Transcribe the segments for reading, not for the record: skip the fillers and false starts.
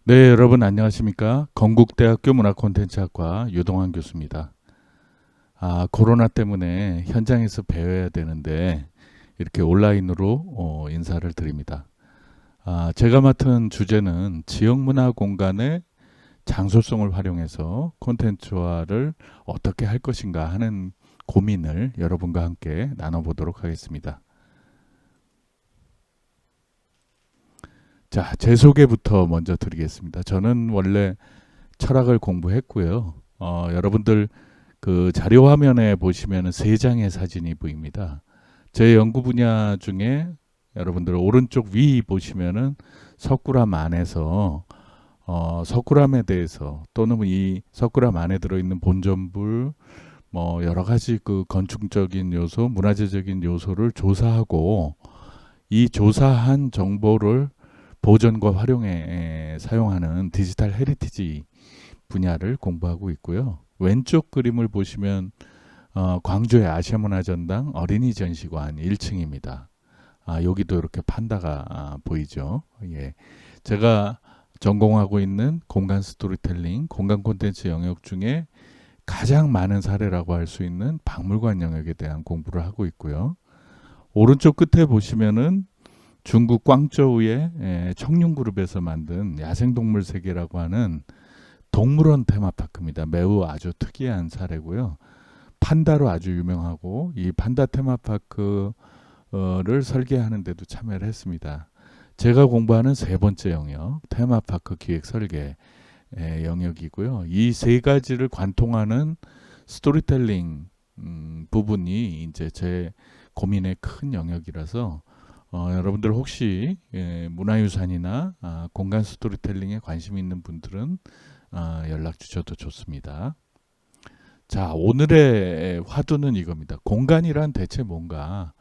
네, 여러분 안녕하십니까? 건국대학교 문화콘텐츠학과 유동환 교수입니다. 코로나 때문에 현장에서 배워야 되는데 이렇게 온라인으로 인사를 드립니다. 제가 맡은 주제는 지역문화 공간의 장소성을 활용해서 콘텐츠화를 어떻게 할 것인가 하는 고민을 여러분과 함께 나눠보도록 하겠습니다. 자, 제 소개부터 먼저 드리겠습니다. 저는 원래 철학을 공부했고요. 여러분들 그 자료 화면에 보시면 세 장의 사진이 보입니다. 제 연구 분야 중에 여러분들 오른쪽 위 보시면은 석굴암 안에서 석굴암에 대해서 또는 이 석굴암 안에 들어있는 본전불 뭐 여러 가지 그 건축적인 요소, 문화재적인 요소를 조사하고 이 조사한 정보를 보존과 활용에 사용하는 디지털 헤리티지 분야를 공부하고 있고요. 왼쪽 그림을 보시면 광주의 아시아문화전당 어린이 전시관 1층입니다. 여기도 이렇게 판다가 보이죠. 예. 제가 전공하고 있는 공간 스토리텔링, 공간 콘텐츠 영역 중에 가장 많은 사례라고 할 수 있는 박물관 영역에 대한 공부를 하고 있고요. 오른쪽 끝에 보시면은 중국 광저우의 청룡그룹에서 만든 야생동물 세계라고 하는 동물원 테마파크입니다. 매우 아주 특이한 사례고요. 판다로 아주 유명하고 이 판다 테마파크를 설계하는 데도 참여를 했습니다. 제가 공부하는 세 번째 영역 테마파크 기획 설계 영역이고요. 이 세 가지를 관통하는 스토리텔링 부분이 이제 제 고민의 큰 영역이라서 여러분들 혹시 문화유산이나 공간 스토리텔링에 관심 있는 분들은 연락 주셔도 좋습니다. 자, 오늘의 화두는 이겁니다. 공간이란 대체 뭔가?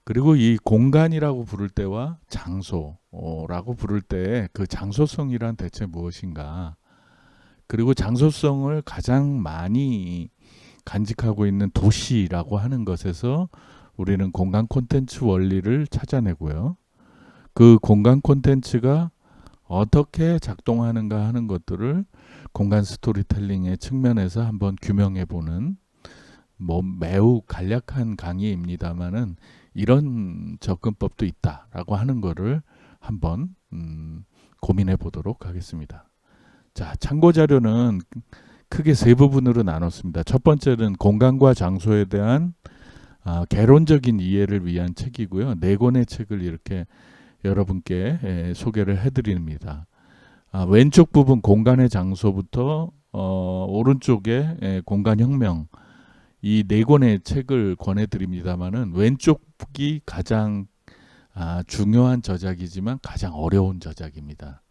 그리고 이 공간이라고 부를 때와 장소라고 부를 때 그 장소성이란 대체 무엇인가? 그리고 장소성을 가장 많이 간직하고 있는 도시라고 하는 것에서 우리는 공간 콘텐츠 원리를 찾아내고요. 그 공간 콘텐츠가 어떻게 작동하는가 하는 것들을 공간 스토리텔링의 측면에서 한번 규명해 보는 뭐 매우 간략한 강의입니다만은 이런 접근법도 있다라고 하는 거를 한번 고민해 보도록 하겠습니다. 자, 참고 자료는 크게 세 부분으로 나눴습니다. 첫 번째는 공간과 장소에 대한 개론적인 이해를 위한 책이고요. 네 권의 책을 이렇게 여러분께 소개를 해드립니다. 왼쪽 부분 공간의 장소부터 오른쪽에 공간혁명 이 네 권의 책을 권해드립니다만은 왼쪽이 가장 중요한 저작이지만 가장 어려운 저작입니다.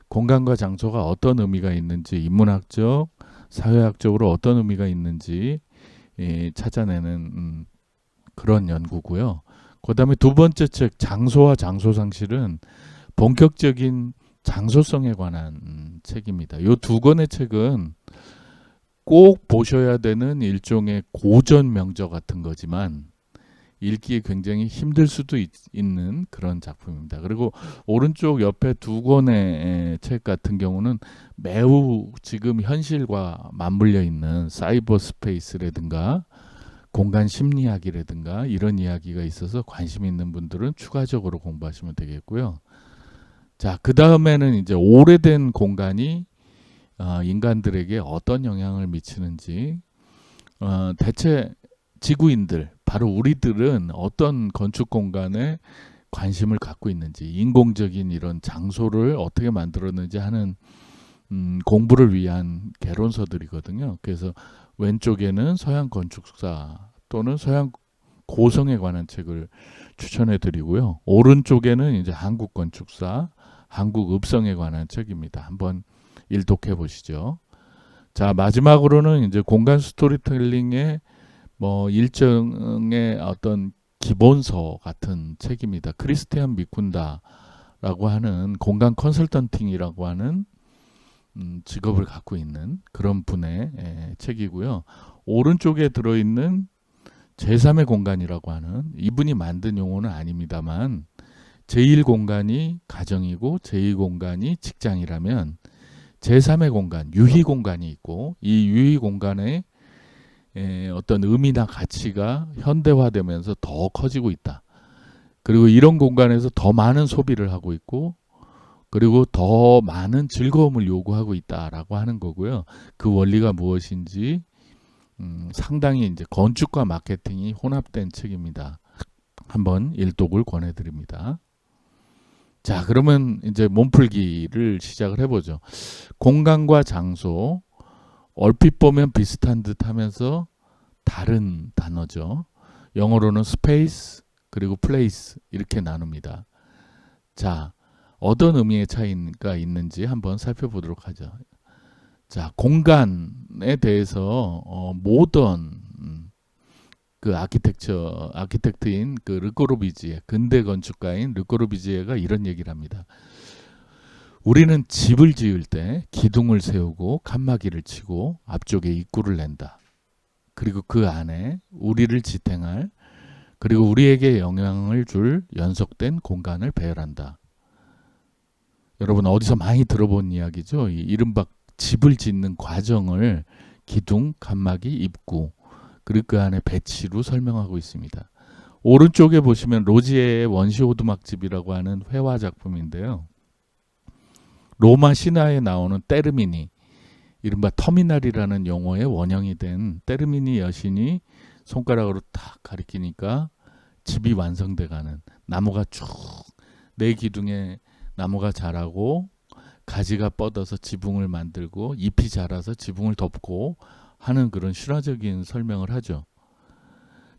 공간과 장소가 어떤 의미가 있는지 인문학적, 사회학적으로 어떤 의미가 있는지 찾아내는 그런 연구고요. 그 다음에 두 번째 책 장소와 장소상실은 본격적인 장소성에 관한 책입니다. 이 두 권의 책은 꼭 보셔야 되는 일종의 고전 명저 같은 거지만 읽기에 굉장히 힘들 수도 있는 그런 작품입니다. 그리고 오른쪽 옆에 두 권의 책 같은 경우는 매우 지금 현실과 맞물려 있는 사이버 스페이스라든가 공간 심리학이라든가 이런 이야기가 있어서 관심 있는 분들은 추가적으로 공부하시면 되겠고요. 자, 그 다음에는 이제 오래된 공간이 인간들에게 어떤 영향을 미치는지, 대체 지구인들, 바로 우리들은 어떤 건축 공간에 관심을 갖고 있는지, 인공적인 이런 장소를 어떻게 만들었는지 하는 공부를 위한 개론서들이거든요. 그래서 왼쪽에는 서양 건축사 또는 서양 고성에 관한 책을 추천해 드리고요. 오른쪽에는 이제 한국 건축사, 한국 읍성에 관한 책입니다. 한번 일독해 보시죠. 자, 마지막으로는 이제 공간 스토리텔링의 뭐 일정의 어떤 기본서 같은 책입니다. 크리스티안 미쿤다라고 하는 공간 컨설턴팅이라고 하는 직업을 갖고 있는 그런 분의 책이고요. 오른쪽에 들어있는 제3의 공간이라고 하는 이분이 만든 용어는 아닙니다만 제1 공간이 가정이고 제2 공간이 직장이라면 제3의 공간, 유희 공간이 있고 이 유희 공간에 어떤 의미나 가치가 현대화되면서 더 커지고 있다. 그리고 이런 공간에서 더 많은 소비를 하고 있고 그리고 더 많은 즐거움을 요구하고 있다라고 하는 거고요. 그 원리가 무엇인지 상당히 이제 건축과 마케팅이 혼합된 책입니다. 한번 일독을 권해드립니다. 자, 그러면 이제 몸풀기를 시작을 해보죠. 공간과 장소, 얼핏 보면 비슷한 듯 하면서 다른 단어죠. 영어로는 space 그리고 place 이렇게 나눕니다. 자, 어떤 의미의 차이가 있는지 한번 살펴보도록 하죠. 자, 공간에 대해서 모던 그 아키텍트인 그 르꼬르비지에, 근대 건축가인 르꼬르비지에가 이런 얘기를 합니다. 우리는 집을 지을 때 기둥을 세우고 칸막이를 치고 앞쪽에 입구를 낸다. 그리고 그 안에 우리를 지탱할 그리고 우리에게 영향을 줄 연속된 공간을 배열한다. 여러분 어디서 많이 들어본 이야기죠. 이 이른바 집을 짓는 과정을 기둥, 칸막이, 입구 그리고 그 안에 배치로 설명하고 있습니다. 오른쪽에 보시면 로지에의 원시 오두막집이라고 하는 회화 작품인데요. 로마 신화에 나오는 테르미니, 이른바 터미널이라는 용어의 원형이 된 테르미니 여신이 손가락으로 탁 가리키니까 집이 완성돼가는, 나무가 쭉 네 기둥에 나무가 자라고 가지가 뻗어서 지붕을 만들고 잎이 자라서 지붕을 덮고 하는 그런 실화적인 설명을 하죠.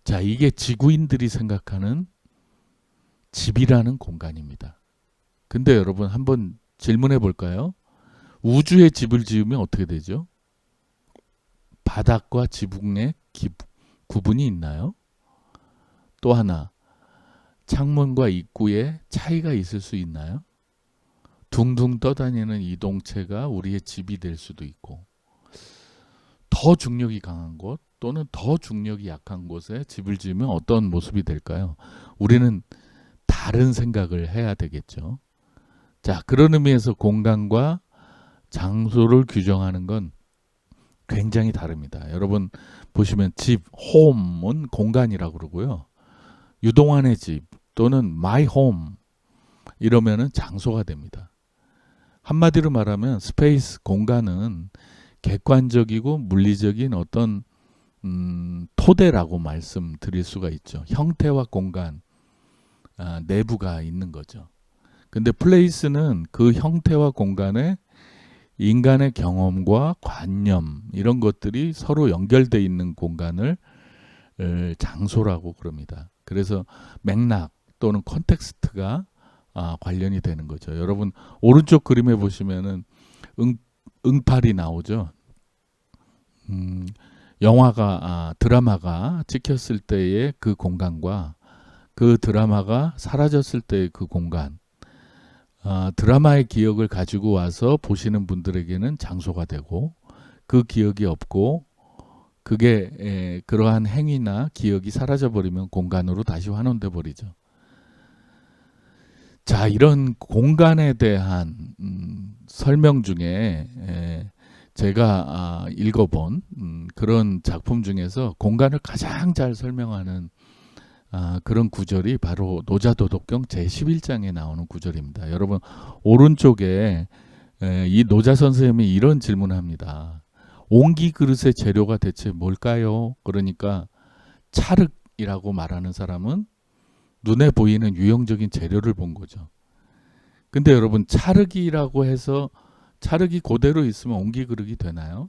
자, 이게 지구인들이 생각하는 집이라는 공간입니다. 근데 여러분 한번 질문해 볼까요? 우주에 집을 지으면 어떻게 되죠? 바닥과 지붕의 구분이 있나요? 또 하나, 창문과 입구에 차이가 있을 수 있나요? 둥둥 떠다니는 이동체가 우리의 집이 될 수도 있고, 더 중력이 강한 곳 또는 더 중력이 약한 곳에 집을 지으면 어떤 모습이 될까요? 우리는 다른 생각을 해야 되겠죠. 자, 그런 의미에서 공간과 장소를 규정하는 건 굉장히 다릅니다. 여러분 보시면 집, 홈은 공간이라고 그러고요. 유동환의 집 또는 my home 이러면은 장소가 됩니다. 한마디로 말하면 스페이스, 공간은 객관적이고 물리적인 어떤 토대라고 말씀드릴 수가 있죠. 형태와 공간, 내부가 있는 거죠. 근데 플레이스는 그 형태와 공간에 인간의 경험과 관념 이런 것들이 서로 연결되어 있는 공간을 장소라고 그럽니다. 그래서 맥락 또는 컨텍스트가 관련이 되는 거죠. 여러분 오른쪽 그림에 보시면은 응팔이 나오죠. 영화가 드라마가 찍혔을 때의 그 공간과 그 드라마가 사라졌을 때의 그 공간, 드라마의 기억을 가지고 와서 보시는 분들에게는 장소가 되고, 그 기억이 없고 그게 그러한 행위나 기억이 사라져 버리면 공간으로 다시 환원돼 버리죠. 자, 이런 공간에 대한 설명 중에 제가 읽어본 그런 작품 중에서 공간을 가장 잘 설명하는 그런 구절이 바로 노자도덕경 제11장에 나오는 구절입니다. 여러분 오른쪽에 이 노자 선생님이 이런 질문을 합니다. 옹기 그릇의 재료가 대체 뭘까요? 그러니까 찰흙이라고 말하는 사람은 눈에 보이는 유형적인 재료를 본 거죠. 근데 여러분 찰흙이라고 해서 찰흙이 그대로 있으면 옹기 그릇이 되나요?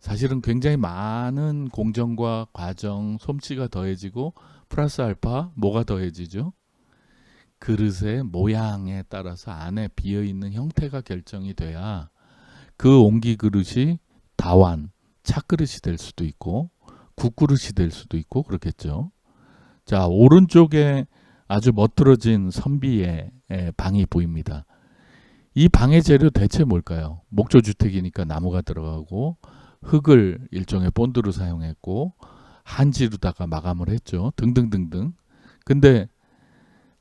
사실은 굉장히 많은 공정과 과정, 솜씨가 더해지고 플러스 알파 뭐가 더해지죠? 그릇의 모양에 따라서 안에 비어있는 형태가 결정이 돼야 그 옹기 그릇이 다완, 찻그릇이 될 수도 있고 국그릇이 될 수도 있고 그렇겠죠. 자, 오른쪽에 아주 멋들어진 선비의 방이 보입니다. 이 방의 재료 대체 뭘까요? 목조주택이니까 나무가 들어가고 흙을 일종의 본드로 사용했고 한지로다가 마감을 했죠. 등등등등. 근데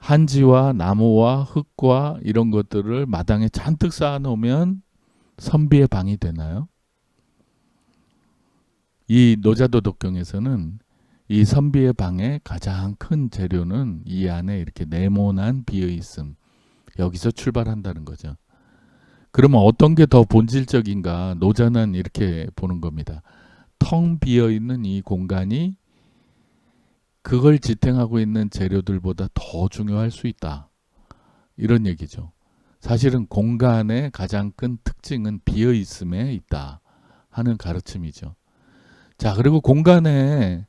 한지와 나무와 흙과 이런 것들을 마당에 잔뜩 쌓아 놓으면 선비의 방이 되나요? 이 노자도덕경에서는 이 선비의 방의 가장 큰 재료는 이 안에 이렇게 네모난 비어 있음. 여기서 출발한다는 거죠. 그러면 어떤 게 더 본질적인가? 노자는 이렇게 보는 겁니다. 텅 비어 있는 이 공간이 그걸 지탱하고 있는 재료들보다 더 중요할 수 있다. 이런 얘기죠. 사실은 공간의 가장 큰 특징은 비어 있음에 있다 하는 가르침이죠. 자, 그리고 공간에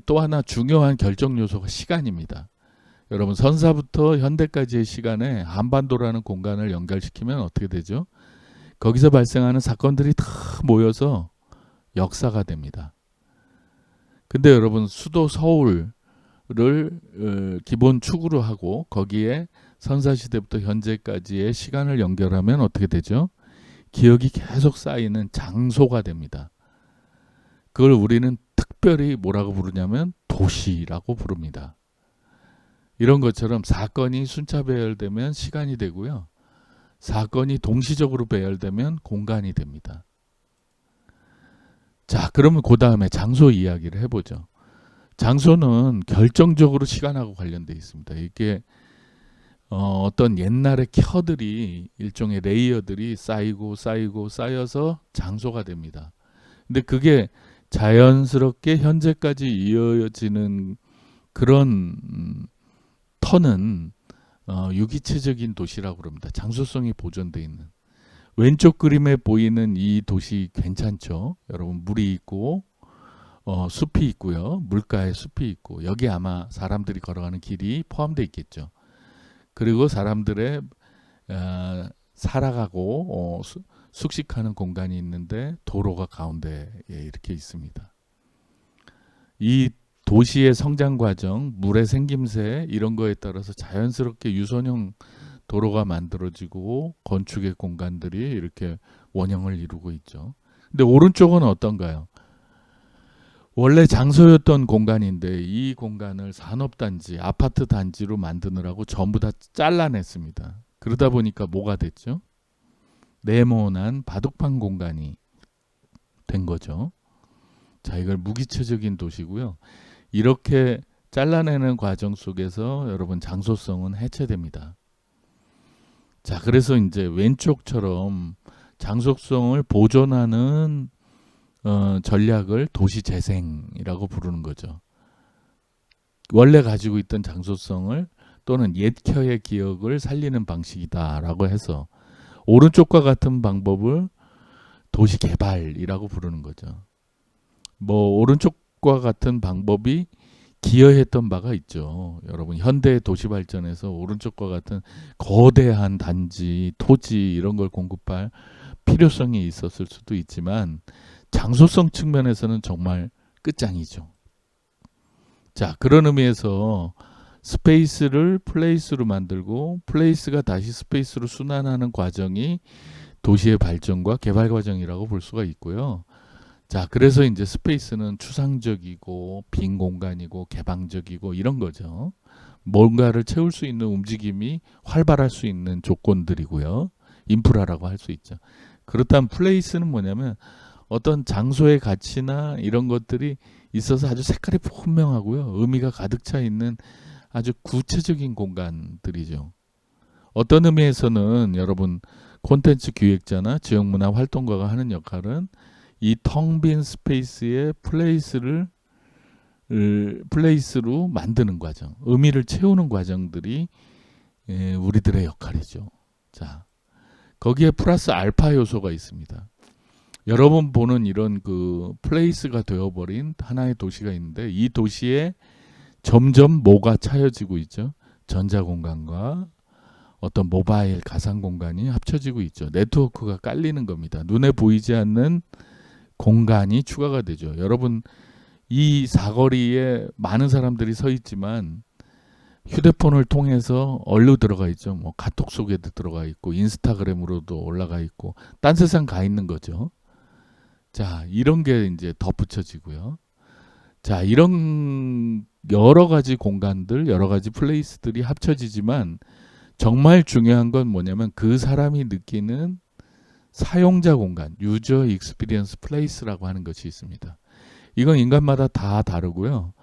또 하나 중요한 결정 요소가 시간입니다. 여러분 선사부터 현대까지의 시간에 한반도라는 공간을 연결시키면 어떻게 되죠? 거기서 발생하는 사건들이 다 모여서 역사가 됩니다. 근데 여러분 수도 서울을 기본 축으로 하고 거기에 선사시대부터 현재까지의 시간을 연결하면 어떻게 되죠? 기억이 계속 쌓이는 장소가 됩니다. 그걸 우리는 특별히 뭐라고 부르냐면 도시라고 부릅니다. 이런 것처럼 사건이 순차 배열되면 시간이 되고요. 사건이 동시적으로 배열되면 공간이 됩니다. 자, 그러면 그 다음에 장소 이야기를 해보죠. 장소는 결정적으로 시간하고 관련되어 있습니다. 이게 어떤 옛날의 켜들이 일종의 레이어들이 쌓이고 쌓여서 장소가 됩니다. 근데 그게 자연스럽게 현재까지 이어지는 그런 터는 유기체적인 도시라고 그럽니다. 장소성이 보존되어 있는. 왼쪽 그림에 보이는 이 도시 괜찮죠? 여러분 물이 있고 숲이 있고요. 물가에 숲이 있고 여기 아마 사람들이 걸어가는 길이 포함되어 있겠죠. 그리고 사람들의 살아가고 숙식하는 공간이 있는데 도로가 가운데에 이렇게 있습니다. 이 도시의 성장 과정, 물의 생김새 이런 거에 따라서 자연스럽게 유선형 도로가 만들어지고 건축의 공간들이 이렇게 원형을 이루고 있죠. 근데 오른쪽은 어떤가요? 원래 장소였던 공간인데 이 공간을 산업단지, 아파트 단지로 만드느라고 전부 다 잘라냈습니다. 그러다 보니까 뭐가 됐죠? 네모난 바둑판 공간이 된 거죠. 자, 이걸 무기체적인 도시고요. 이렇게 잘라내는 과정 속에서 여러분 장소성은 해체됩니다. 자, 그래서 이제 왼쪽처럼 장소성을 보존하는 전략을 도시재생이라고 부르는 거죠. 원래 가지고 있던 장소성을 또는 옛켜의 기억을 살리는 방식이다라고 해서 오른쪽과 같은 방법을 도시개발이라고 부르는 거죠. 뭐 오른쪽과 같은 방법이 기여했던 바가 있죠. 여러분 현대 도시 발전에서 오른쪽과 같은 거대한 단지, 토지 이런 걸 공급할 필요성이 있었을 수도 있지만 장소성 측면에서는 정말 끝장이죠. 자, 그런 의미에서 스페이스를 플레이스로 만들고 플레이스가 다시 스페이스로 순환하는 과정이 도시의 발전과 개발 과정이라고 볼 수가 있고요. 자, 그래서 이제 스페이스는 추상적이고 빈 공간이고 개방적이고 이런 거죠. 뭔가를 채울 수 있는 움직임이 활발할 수 있는 조건들이고요. 인프라라고 할 수 있죠. 그렇다면 플레이스는 뭐냐면 어떤 장소의 가치나 이런 것들이 있어서 아주 색깔이 분명하고요. 의미가 가득 차 있는 아주 구체적인 공간들이죠. 어떤 의미에서는 여러분 콘텐츠 기획자나 지역문화 활동가가 하는 역할은 이 텅 빈 스페이스의 플레이스로 만드는 과정, 의미를 채우는 과정들이 우리들의 역할이죠. 자, 거기에 플러스 알파 요소가 있습니다. 여러분 보는 이런 그 플레이스가 되어버린 하나의 도시가 있는데 이 도시에 점점 뭐가 차여지고 있죠? 전자공간과 어떤 모바일 가상 공간이 합쳐지고 있죠. 네트워크가 깔리는 겁니다. 눈에 보이지 않는 공간이 추가가 되죠. 여러분 이 사거리에 많은 사람들이 서 있지만 휴대폰을 통해서 얼로 들어가 있죠. 뭐 카톡 속에도 들어가 있고 인스타그램으로도 올라가 있고 딴 세상 가 있는 거죠. 자, 이런 게 이제 덧붙여지고요. 자, 이런 여러 가지 공간들, 여러 가지 플레이스들이 합쳐지지만 정말 중요한 건 뭐냐면 그 사람이 느끼는 사용자 공간, 유저 익스피리언스 플레이스라고 하는 것이 있습니다. 이건 인간마다 다 다르고요.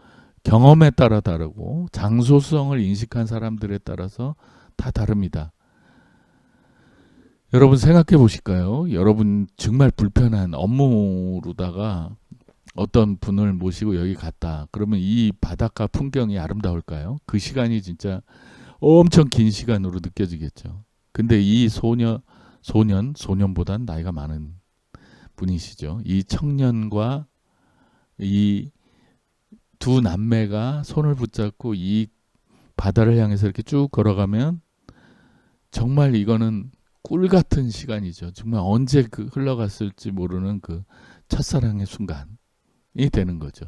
경험에 따라 다르고 장소성을 인식한 사람들에 따라서 다 다릅니다. 여러분 생각해 보실까요? 여러분 정말 불편한 업무로다가 어떤 분을 모시고 여기 갔다. 그러면 이 바닷가 풍경이 아름다울까요? 그 시간이 진짜 엄청 긴 시간으로 느껴지겠죠. 근데 이 소년보단 나이가 많은 분이시죠. 이 청년과 이 두 남매가 손을 붙잡고 이 바다를 향해서 이렇게 쭉 걸어가면 정말 이거는 꿀 같은 시간이죠. 정말 언제 흘러갔을지 모르는 그 첫사랑의 순간이 되는 거죠.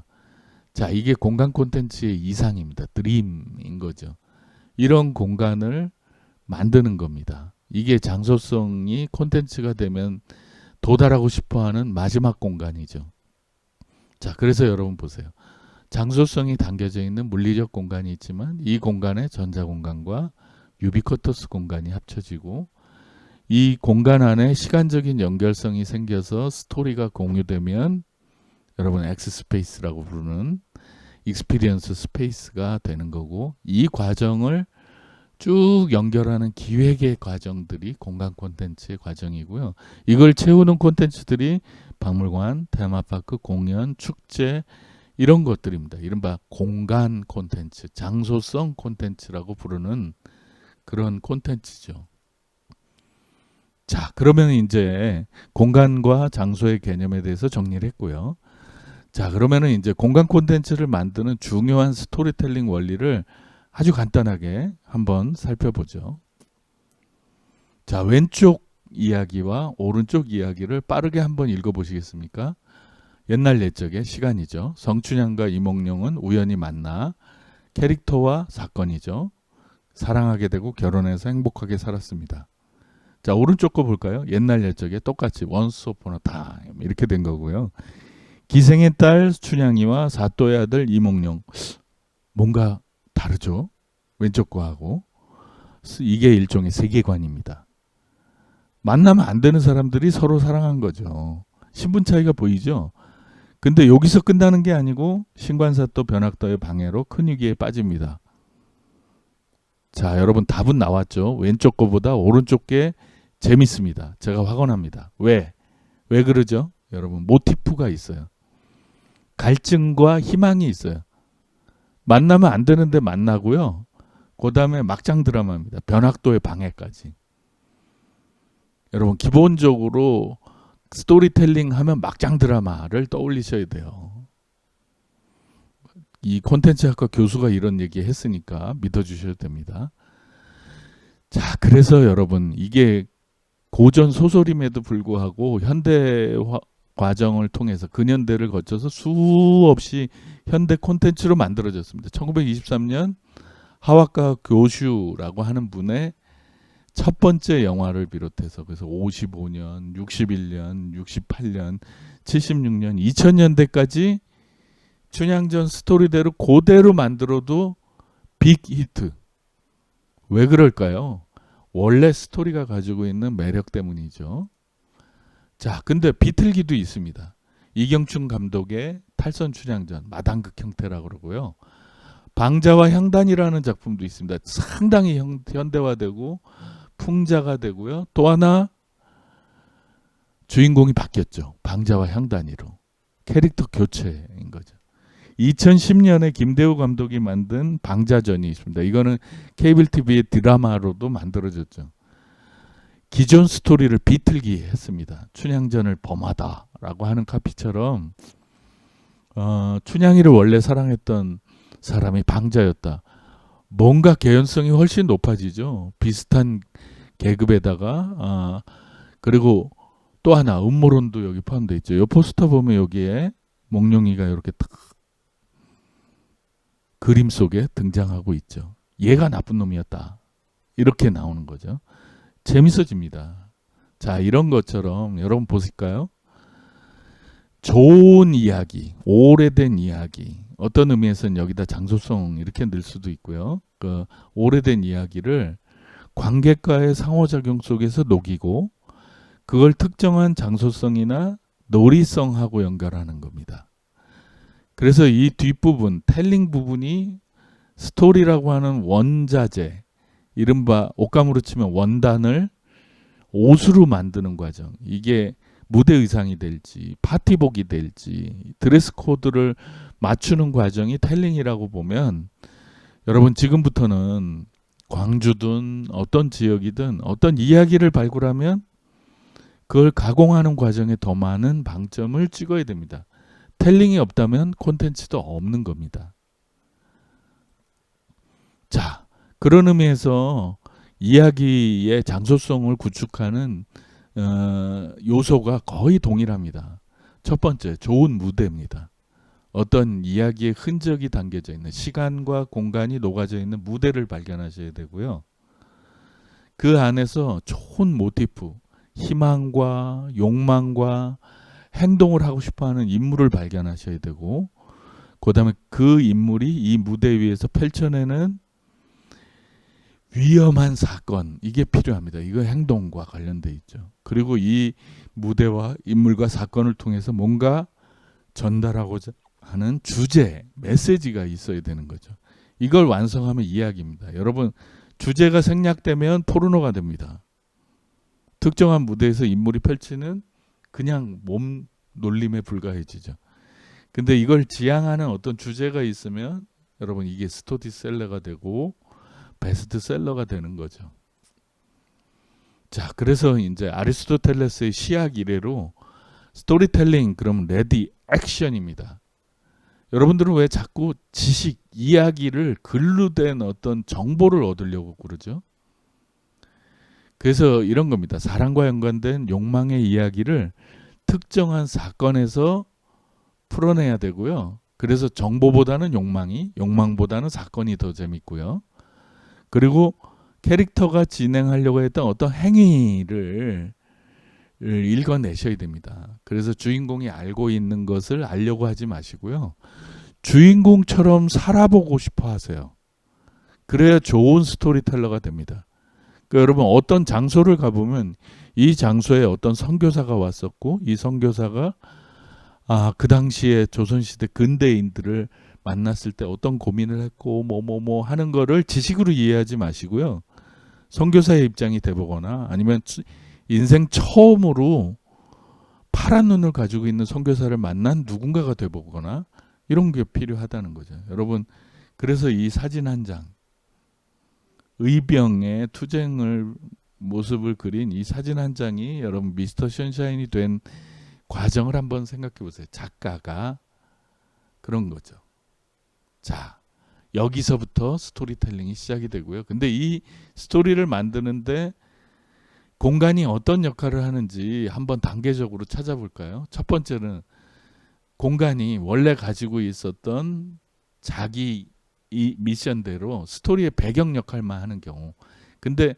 자, 이게 공간 콘텐츠의 이상입니다. 드림인 거죠. 이런 공간을 만드는 겁니다. 이게 장소성이 콘텐츠가 되면 도달하고 싶어하는 마지막 공간이죠. 자, 그래서 여러분 보세요. 장소성이 담겨져 있는 물리적 공간이 있지만 이 공간에 전자공간과 유비쿼터스 공간이 합쳐지고 이 공간 안에 시간적인 연결성이 생겨서 스토리가 공유되면 여러분 엑스스페이스라고 부르는 익스피리언스 스페이스가 되는 거고, 이 과정을 쭉 연결하는 기획의 과정들이 공간 콘텐츠의 과정이고요. 이걸 채우는 콘텐츠들이 박물관, 테마파크, 공연, 축제 이런 것들입니다. 이른바 공간 콘텐츠, 장소성 콘텐츠라고 부르는 그런 콘텐츠죠. 자, 그러면 이제 공간과 장소의 개념에 대해서 정리를 했고요. 자, 그러면은 이제 공간 콘텐츠를 만드는 중요한 스토리텔링 원리를 아주 간단하게 한번 살펴보죠. 자, 왼쪽 이야기와 오른쪽 이야기를 빠르게 한번 읽어보시겠습니까? 옛날 옛적의 시간이죠. 성춘향과 이몽룡은 우연히 만나 캐릭터와 사건이죠. 사랑하게 되고 결혼해서 행복하게 살았습니다. 자, 오른쪽 거 볼까요? 옛날 옛적에 똑같이 once upon a time 이렇게 된 거고요. 기생의 딸 춘향이와 사또의 아들 이몽룡, 뭔가 다르죠? 왼쪽 거하고. 이게 일종의 세계관입니다. 만나면 안 되는 사람들이 서로 사랑한 거죠. 신분 차이가 보이죠? 근데 여기서 끝나는 게 아니고 신관사또 변학도의 방해로 큰 위기에 빠집니다. 자, 여러분 답은 나왔죠? 왼쪽 거보다 오른쪽 게 재밌습니다. 제가 확언합니다. 왜 그러죠? 여러분 모티프가 있어요. 갈증과 희망이 있어요. 만나면 안 되는데 만나고요. 그 다음에 막장 드라마입니다. 변학도의 방해까지. 여러분 기본적으로 스토리텔링 하면 막장 드라마를 떠올리셔야 돼요. 이 콘텐츠학과 교수가 이런 얘기 했으니까 믿어주셔야 됩니다. 자, 그래서 여러분 이게 고전 소설임에도 불구하고 현대화 과정을 통해서 근현대를 거쳐서 수없이 현대 콘텐츠로 만들어졌습니다. 1923년 하와카 교슈라고 하는 분의 첫 번째 영화를 비롯해서 그래서 55년, 61년, 68년, 76년, 2000년대까지 춘향전 스토리대로 그대로 만들어도 빅 히트. 왜 그럴까요? 원래 스토리가 가지고 있는 매력 때문이죠. 자, 근데 비틀기도 있습니다. 이경춘 감독의 탈선 춘향전, 마당극 형태라고 그러고요. 방자와 향단이라는 작품도 있습니다. 상당히 현대화되고 풍자가 되고요. 또 하나 주인공이 바뀌었죠. 방자와 향단이로. 캐릭터 교체인 거죠. 2010년에 김대우 감독이 만든 방자전이 있습니다. 이거는 케이블 TV의 드라마로도 만들어졌죠. 기존 스토리를 비틀기 했습니다. 춘향전을 범하다라고 하는 카피처럼 춘향이를 원래 사랑했던 사람이 방자였다. 뭔가 개연성이 훨씬 높아지죠. 비슷한 계급에다가 그리고 또 하나 음모론도 여기 포함되어 있죠. 이 포스터 보면 여기에 몽룡이가 이렇게 탁 그림 속에 등장하고 있죠. 얘가 나쁜 놈이었다. 이렇게 나오는 거죠. 재밌어집니다. 자, 이런 것처럼 여러분 보실까요? 좋은 이야기, 오래된 이야기, 어떤 의미에서는 여기다 장소성 이렇게 넣을 수도 있고요. 그 오래된 이야기를 관객과의 상호작용 속에서 녹이고 그걸 특정한 장소성이나 놀이성하고 연결하는 겁니다. 그래서 이 뒷부분, 텔링 부분이 스토리라고 하는 원자재, 이른바 옷감으로 치면 원단을 옷으로 만드는 과정, 이게 무대 의상이 될지 파티복이 될지 드레스 코드를 맞추는 과정이 텔링이라고 보면, 여러분 지금부터는 광주든 어떤 지역이든 어떤 이야기를 발굴하면 그걸 가공하는 과정에 더 많은 방점을 찍어야 됩니다. 텔링이 없다면 콘텐츠도 없는 겁니다. 자, 그런 의미에서 이야기의 장소성을 구축하는 요소가 거의 동일합니다. 첫 번째, 좋은 무대입니다. 어떤 이야기의 흔적이 담겨져 있는, 시간과 공간이 녹아져 있는 무대를 발견하셔야 되고요. 그 안에서 좋은 모티프, 희망과 욕망과 행동을 하고 싶어하는 인물을 발견하셔야 되고, 그 다음에 그 인물이 이 무대 위에서 펼쳐내는 위험한 사건, 이게 필요합니다. 이거 행동과 관련돼 있죠. 그리고 이 무대와 인물과 사건을 통해서 뭔가 전달하고자 하는 주제, 메시지가 있어야 되는 거죠. 이걸 완성하면 이야기입니다. 여러분, 주제가 생략되면 포르노가 됩니다. 특정한 무대에서 인물이 펼치는 그냥 몸 놀림에 불과해지죠. 근데 이걸 지향하는 어떤 주제가 있으면 여러분 이게 스토리셀러가 되고 베스트셀러가 되는 거죠. 자, 그래서 이제 아리스토텔레스의 시학 이래로 스토리텔링 그러면 레디 액션입니다. 여러분들은 왜 자꾸 지식, 이야기를 글로 된 어떤 정보를 얻으려고 그러죠? 그래서 이런 겁니다. 사랑과 연관된 욕망의 이야기를 특정한 사건에서 풀어내야 되고요. 그래서 정보보다는 욕망이, 욕망보다는 사건이 더 재밌고요. 그리고 캐릭터가 진행하려고 했던 어떤 행위를 읽어내셔야 됩니다. 그래서 주인공이 알고 있는 것을 알려고 하지 마시고요. 주인공처럼 살아보고 싶어 하세요. 그래야 좋은 스토리텔러가 됩니다. 그러니까 여러분 어떤 장소를 가보면 이 장소에 어떤 선교사가 왔었고 이 선교사가 그 당시에 조선시대 근대인들을 만났을 때 어떤 고민을 했고 뭐 하는 거를 지식으로 이해하지 마시고요. 선교사의 입장이 돼보거나 아니면 인생 처음으로 파란 눈을 가지고 있는 선교사를 만난 누군가가 돼보거나 이런 게 필요하다는 거죠. 여러분, 그래서 이 사진 한 장, 의병의 투쟁을 모습을 그린 이 사진 한 장이 여러분 미스터 션샤인이 된 과정을 한번 생각해 보세요. 작가가 그런 거죠. 자, 여기서부터 스토리텔링이 시작이 되고요. 근데 이 스토리를 만드는데 공간이 어떤 역할을 하는지 한번 단계적으로 찾아볼까요? 첫 번째는 공간이 원래 가지고 있었던 자기 이 미션대로 스토리의 배경 역할만 하는 경우. 근데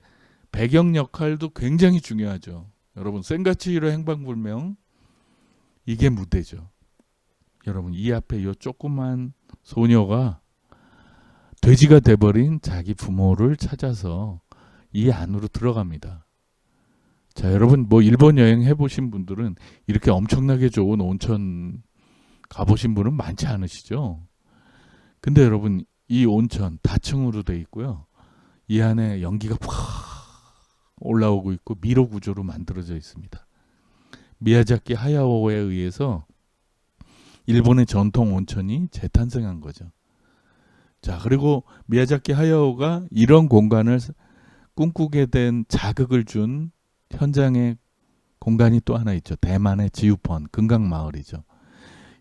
배경 역할도 굉장히 중요하죠. 여러분, 센가치히로 행방불명, 이게 무대죠. 여러분, 이 앞에 이 조그만 소녀가 돼지가 돼버린 자기 부모를 찾아서 이 안으로 들어갑니다. 자, 여러분 뭐 일본 여행 해보신 분들은 이렇게 엄청나게 좋은 온천 가보신 분은 많지 않으시죠? 근데 여러분 이 온천 다층으로 돼 있고요. 이 안에 연기가 확 올라오고 있고 미로 구조로 만들어져 있습니다. 미야자키 하야오에 의해서 일본의 전통 온천이 재탄생한 거죠. 자, 그리고 미야자키 하야오가 이런 공간을 꿈꾸게 된 자극을 준 현장의 공간이 또 하나 있죠. 대만의 지우펀, 금강마을이죠.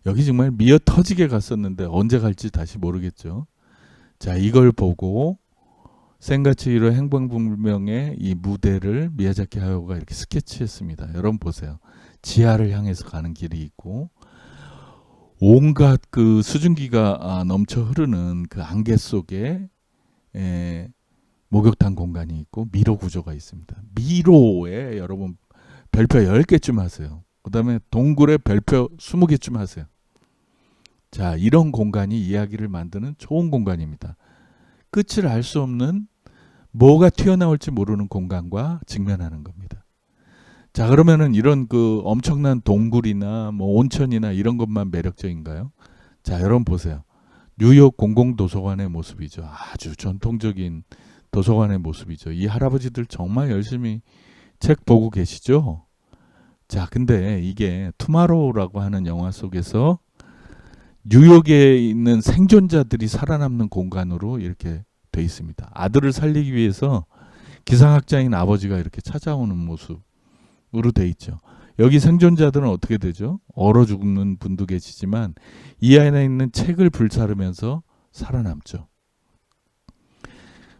여기 정말 미어 터지게 갔었는데 언제 갈지 다시 모르겠죠. 자, 이걸 보고 센가치히로 행방불명의 이 무대를 미야자키 하야오가 이렇게 스케치했습니다. 여러분 보세요. 지하를 향해서 가는 길이 있고 온갖 그 수증기가 넘쳐 흐르는 그 안개 속에 목욕탕 공간이 있고 미로 구조가 있습니다. 미로에 여러분 별표 10개쯤 하세요. 그 다음에 동굴에 별표 20개쯤 하세요. 자, 이런 공간이 이야기를 만드는 좋은 공간입니다. 끝을 알 수 없는 뭐가 튀어나올지 모르는 공간과 직면하는 겁니다. 자, 그러면은 이런 그 엄청난 동굴이나 뭐 온천이나 이런 것만 매력적인가요? 자, 여러분 보세요. 뉴욕 공공도서관의 모습이죠. 아주 전통적인 도서관의 모습이죠. 이 할아버지들 정말 열심히 책 보고 계시죠? 자, 근데 이게 투마로우라고 하는 영화 속에서 뉴욕에 있는 생존자들이 살아남는 공간으로 이렇게 돼 있습니다. 아들을 살리기 위해서 기상학자인 아버지가 이렇게 찾아오는 모습으로 돼 있죠. 여기 생존자들은 어떻게 되죠? 얼어 죽는 분도 계시지만 이 안에 있는 책을 불사르면서 살아남죠.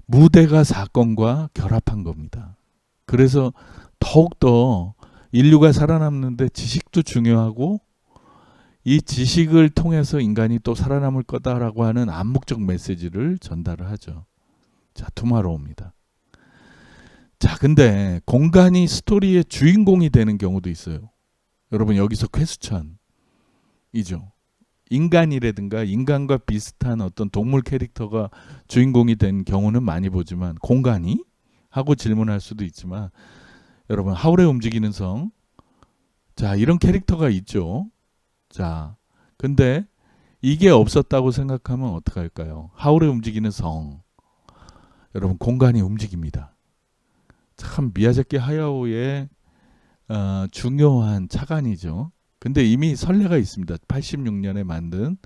무대가 사건과 결합한 겁니다. 그래서 더욱더 인류가 살아남는데 지식도 중요하고 이 지식을 통해서 인간이 또 살아남을 거다라고 하는 암묵적 메시지를 전달을 하죠. 자, 투마로우입니다. 자, 근데 공간이 스토리의 주인공이 되는 경우도 있어요. 여러분 여기서 쾌수천이죠. 인간이라든가 인간과 비슷한 어떤 동물 캐릭터가 주인공이 된 경우는 많이 보지만 공간이? 하고 질문할 수도 있지만 여러분 하울의 움직이는 성, 자, 이런 캐릭터가 있죠. 자, 근데 이게 없었다고 생각하면 어떡할까요? 하울의 움직이는 성, 여러분 공간이 움직입니다. 참 미야자키 하야오의 중요한 차관이죠. 근데 이미 선례가 있습니다. 86년에 만든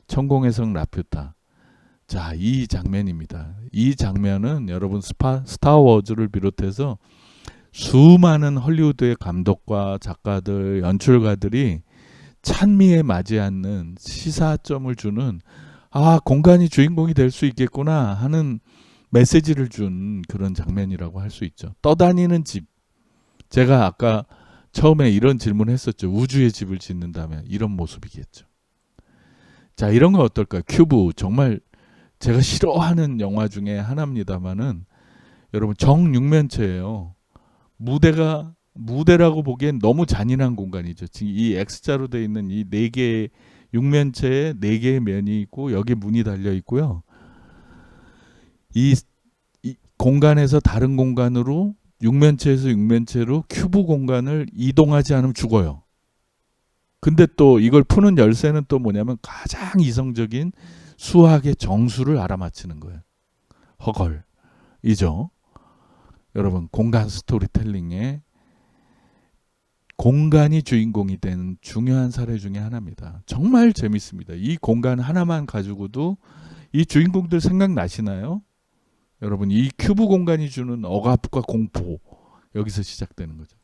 천공의 성 라퓨타. 자, 이 장면입니다. 이 장면은 여러분 스타워즈를 비롯해서 수많은 헐리우드의 감독과 작가들, 연출가들이 찬미에 맞지 않는 시사점을 주는, 아, 공간이 주인공이 될 수 있겠구나 하는 메시지를 준 그런 장면이라고 할 수 있죠. 떠다니는 집. 제가 아까 처음에 이런 질문을 했었죠. 우주의 집을 짓는다면 이런 모습이겠죠. 자, 이런 거 어떨까요? 큐브, 정말 제가 싫어하는 영화 중에 하나입니다만은 여러분 정육면체예요. 무대라고 보기엔 너무 잔인한 공간이죠. 지금 이 X자로 되어 있는 이 4개의 육면체에 4개의 면이 있고 여기 문이 달려 있고요. 이 공간에서 다른 공간으로 육면체에서 육면체로 큐브 공간을 이동하지 않으면 죽어요. 근데 또 이걸 푸는 열쇠는 또 뭐냐면 가장 이성적인 수학의 정수를 알아맞히는 거예요. 허걸이죠. 여러분 공간 스토리텔링의 공간이 주인공이 되는 중요한 사례 중에 하나입니다. 정말 재밌습니다. 이 공간 하나만 가지고도 이 주인공들 생각나시나요? 여러분 이 큐브 공간이 주는 억압과 공포, 여기서 시작되는 거죠.